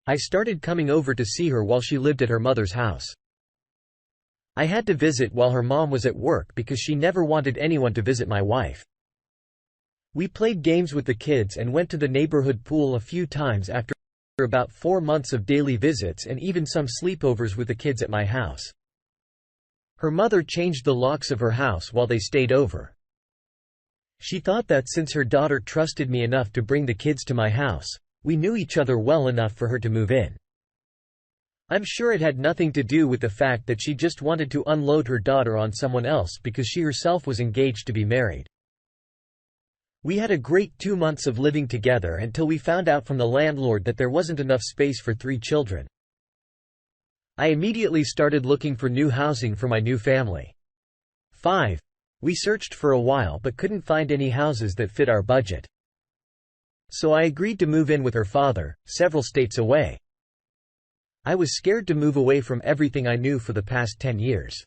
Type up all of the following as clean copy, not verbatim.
I started coming over to see her while she lived at her mother's house. I had to visit while her mom was at work because she never wanted anyone to visit my wife. We played games with the kids and went to the neighborhood pool a few times after about 4 months of daily visits and even some sleepovers with the kids at my house. Her mother changed the locks of her house while they stayed over. She thought that since her daughter trusted me enough to bring the kids to my house, we knew each other well enough for her to move in. I'm sure it had nothing to do with the fact that she just wanted to unload her daughter on someone else because she herself was engaged to be married. We had a great 2 months of living together until we found out from the landlord that there wasn't enough space for 3 children. I immediately started looking for new housing for my new family. 5. We searched for a while but couldn't find any houses that fit our budget. So I agreed to move in with her father, several states away. I was scared to move away from everything I knew for the past 10 years.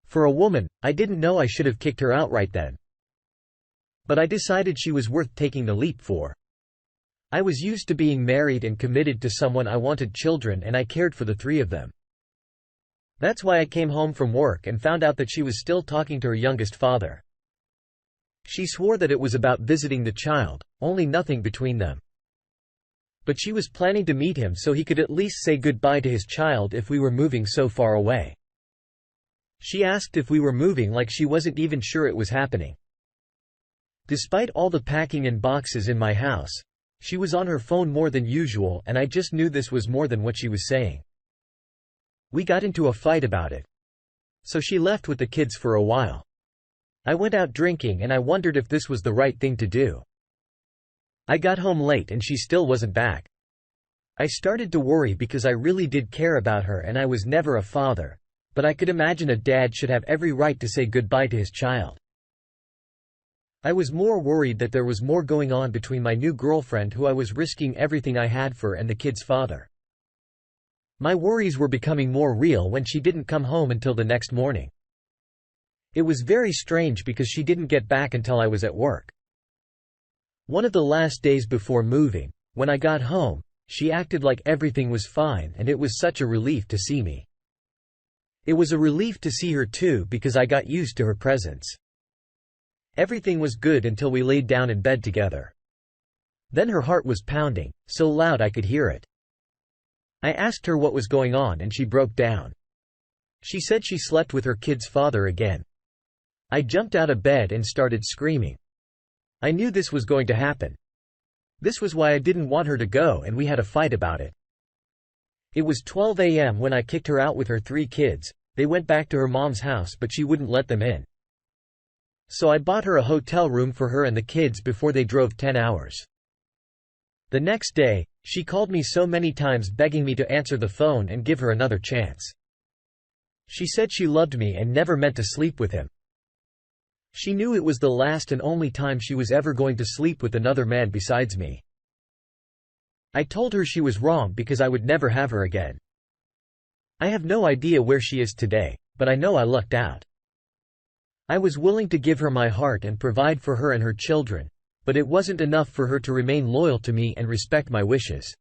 For a woman, I didn't know I should have kicked her out right then. But I decided she was worth taking the leap for. I was used to being married and committed to someone. I wanted children and I cared for the 3 of them. That's why I came home from work and found out that she was still talking to her youngest father. She swore that it was about visiting the child, only nothing between them. But she was planning to meet him so he could at least say goodbye to his child if we were moving so far away. She asked if we were moving like she wasn't even sure it was happening. Despite all the packing and boxes in my house, she was on her phone more than usual and I just knew this was more than what she was saying. We got into a fight about it. So she left with the kids for a while. I went out drinking and I wondered if this was the right thing to do. I got home late and she still wasn't back. I started to worry because I really did care about her and I was never a father, but I could imagine a dad should have every right to say goodbye to his child. I was more worried that there was more going on between my new girlfriend who I was risking everything I had for and the kid's father. My worries were becoming more real when she didn't come home until the next morning. It was very strange because she didn't get back until I was at work. One of the last days before moving, when I got home, she acted like everything was fine and it was such a relief to see me. It was a relief to see her too because I got used to her presence. Everything was good until we laid down in bed together. Then her heart was pounding, so loud I could hear it. I asked her what was going on and she broke down. She said she slept with her kid's father again. I jumped out of bed and started screaming. I knew this was going to happen. This was why I didn't want her to go and we had a fight about it. It was 12 a.m. when I kicked her out with her 3 kids. They went back to her mom's house but she wouldn't let them in. So I bought her a hotel room for her and the kids before they drove 10 hours. The next day, she called me so many times begging me to answer the phone and give her another chance. She said she loved me and never meant to sleep with him. She knew it was the last and only time she was ever going to sleep with another man besides me. I told her she was wrong because I would never have her again. I have no idea where she is today, but I know I lucked out. I was willing to give her my heart and provide for her and her children, but it wasn't enough for her to remain loyal to me and respect my wishes.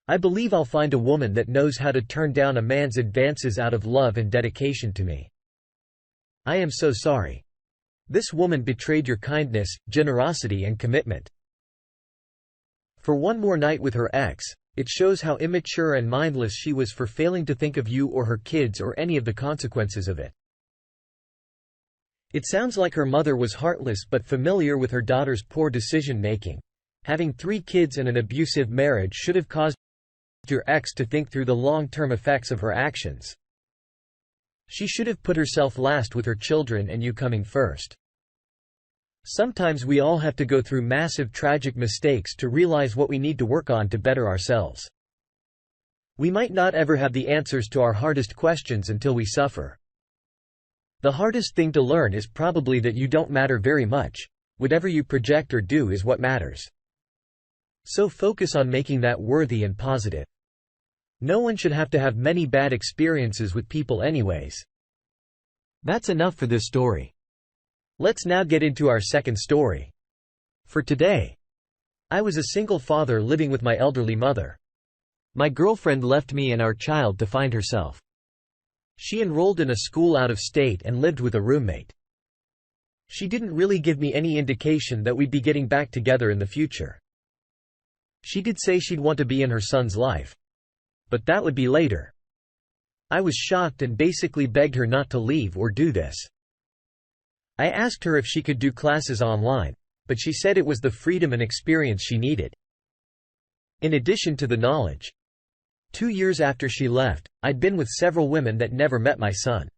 I believe I'll find a woman that knows how to turn down a man's advances out of love and dedication to me. I am so sorry. This woman betrayed your kindness, generosity and commitment. For one more night with her ex, it shows how immature and mindless she was for failing to think of you or her kids or any of the consequences of it. It sounds like her mother was heartless but familiar with her daughter's poor decision-making. Having 3 kids and an abusive marriage should have caused your ex to think through the long-term effects of her actions. She should have put herself last with her children and you coming first. Sometimes we all have to go through massive tragic mistakes to realize what we need to work on to better ourselves. We might not ever have the answers to our hardest questions until we suffer. The hardest thing to learn is probably that you don't matter very much. Whatever you project or do is what matters. So focus on making that worthy and positive. No one should have to have many bad experiences with people anyways. That's enough for this story. Let's now get into our second story. For today, I was a single father living with my elderly mother. My girlfriend left me and our child to find herself. She enrolled in a school out of state and lived with a roommate. She didn't really give me any indication that we'd be getting back together in the future. She did say she'd want to be in her son's life. But that would be later. I was shocked and basically begged her not to leave or do this. I asked her if she could do classes online, but she said it was the freedom and experience she needed. In addition to the knowledge. 2 years after she left, I'd been with several women that never met my son.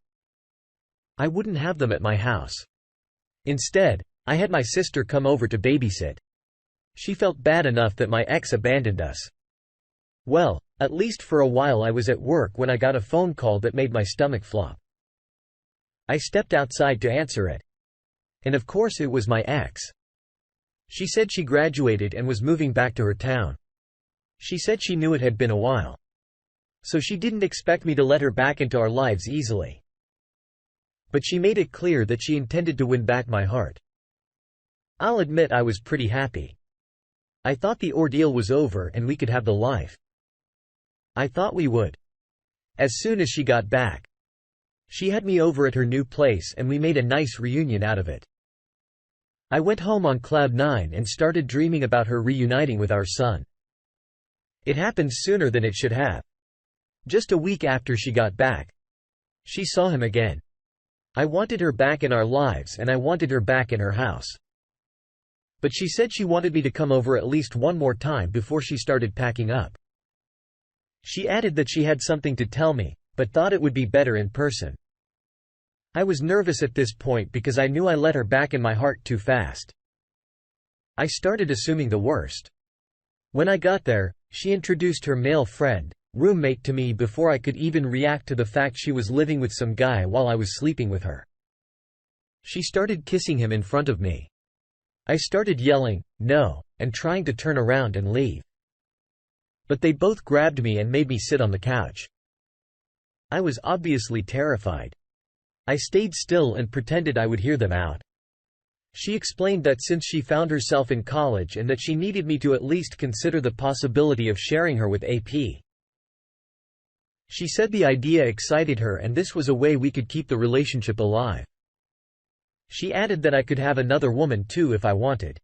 I wouldn't have them at my house. Instead, I had my sister come over to babysit. She felt bad enough that my ex abandoned us. Well, at least for a while I was at work when I got a phone call that made my stomach flop. I stepped outside to answer it. And of course it was my ex. She said she graduated and was moving back to her town. She said she knew it had been a while. So she didn't expect me to let her back into our lives easily. But she made it clear that she intended to win back my heart. I'll admit I was pretty happy. I thought the ordeal was over and we could have the life. I thought we would. As soon as she got back. She had me over at her new place and we made a nice reunion out of it. I went home on cloud 9 and started dreaming about her reuniting with our son. It happened sooner than it should have. Just a week after she got back. She saw him again. I wanted her back in our lives and I wanted her back in her house. But she said she wanted me to come over at least one more time before she started packing up. She added that she had something to tell me, but thought it would be better in person. I was nervous at this point because I knew I let her back in my heart too fast. I started assuming the worst. When I got there, she introduced her male friend, roommate to me before I could even react to the fact she was living with some guy while I was sleeping with her. She started kissing him in front of me. I started yelling, "No," and trying to turn around and leave. But they both grabbed me and made me sit on the couch. I was obviously terrified. I stayed still and pretended I would hear them out. She explained that since she found herself in college and that she needed me to at least consider the possibility of sharing her with AP. She said the idea excited her and this was a way we could keep the relationship alive. She added that I could have another woman too if I wanted.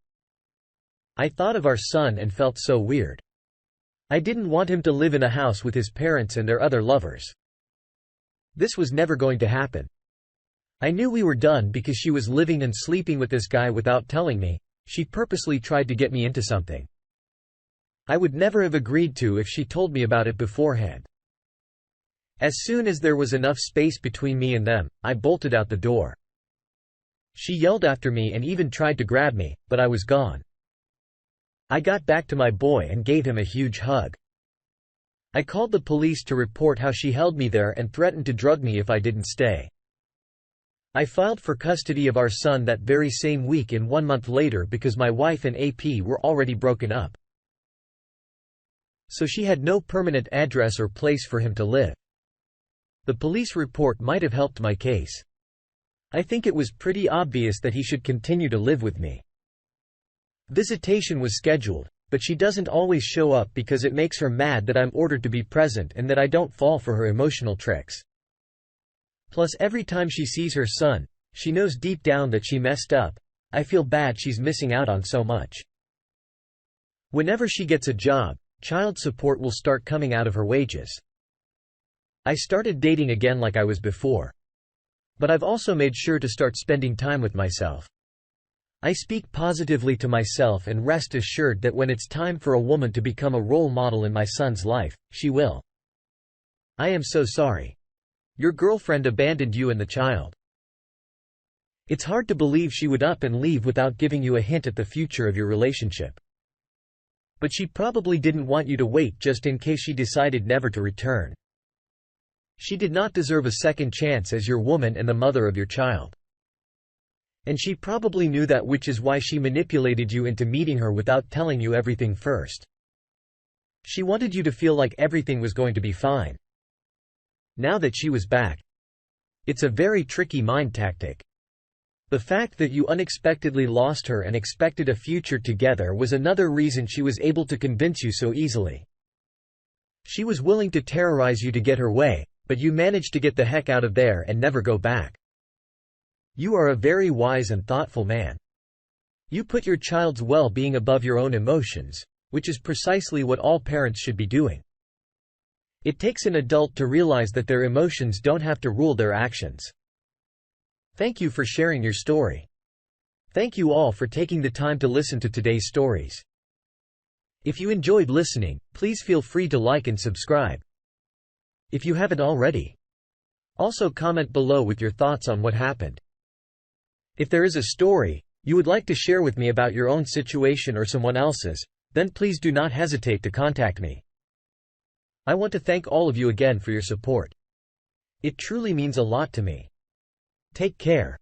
I thought of our son and felt so weird. I didn't want him to live in a house with his parents and their other lovers. This was never going to happen. I knew we were done because she was living and sleeping with this guy without telling me. She purposely tried to get me into something I would never have agreed to if she told me about it beforehand. As soon as there was enough space between me and them, I bolted out the door. She yelled after me and even tried to grab me, but I was gone. I got back to my boy and gave him a huge hug. I called the police to report how she held me there and threatened to drug me if I didn't stay. I filed for custody of our son that very same week and 1 month later because my wife and AP were already broken up. So she had no permanent address or place for him to live. The police report might have helped my case. I think it was pretty obvious that he should continue to live with me. Visitation was scheduled, but she doesn't always show up because it makes her mad that I'm ordered to be present and that I don't fall for her emotional tricks. Plus every time she sees her son, she knows deep down that she messed up. I feel bad she's missing out on so much. Whenever she gets a job, child support will start coming out of her wages. I started dating again like I was before. But I've also made sure to start spending time with myself. I speak positively to myself and rest assured that when it's time for a woman to become a role model in my son's life, she will. I am so sorry. Your girlfriend abandoned you and the child. It's hard to believe she would up and leave without giving you a hint at the future of your relationship. But she probably didn't want you to wait just in case she decided never to return. She did not deserve a second chance as your woman and the mother of your child. And she probably knew that, which is why she manipulated you into meeting her without telling you everything first. She wanted you to feel like everything was going to be fine. Now that she was back. It's a very tricky mind tactic. The fact that you unexpectedly lost her and expected a future together was another reason she was able to convince you so easily. She was willing to terrorize you to get her way, but you managed to get the heck out of there and never go back. You are a very wise and thoughtful man. You put your child's well-being above your own emotions, which is precisely what all parents should be doing. It takes an adult to realize that their emotions don't have to rule their actions. Thank you for sharing your story. Thank you all for taking the time to listen to today's stories. If you enjoyed listening, please feel free to like and subscribe. If you haven't already. Also comment below with your thoughts on what happened. If there is a story you would like to share with me about your own situation or someone else's, then please do not hesitate to contact me. I want to thank all of you again for your support. It truly means a lot to me. Take care.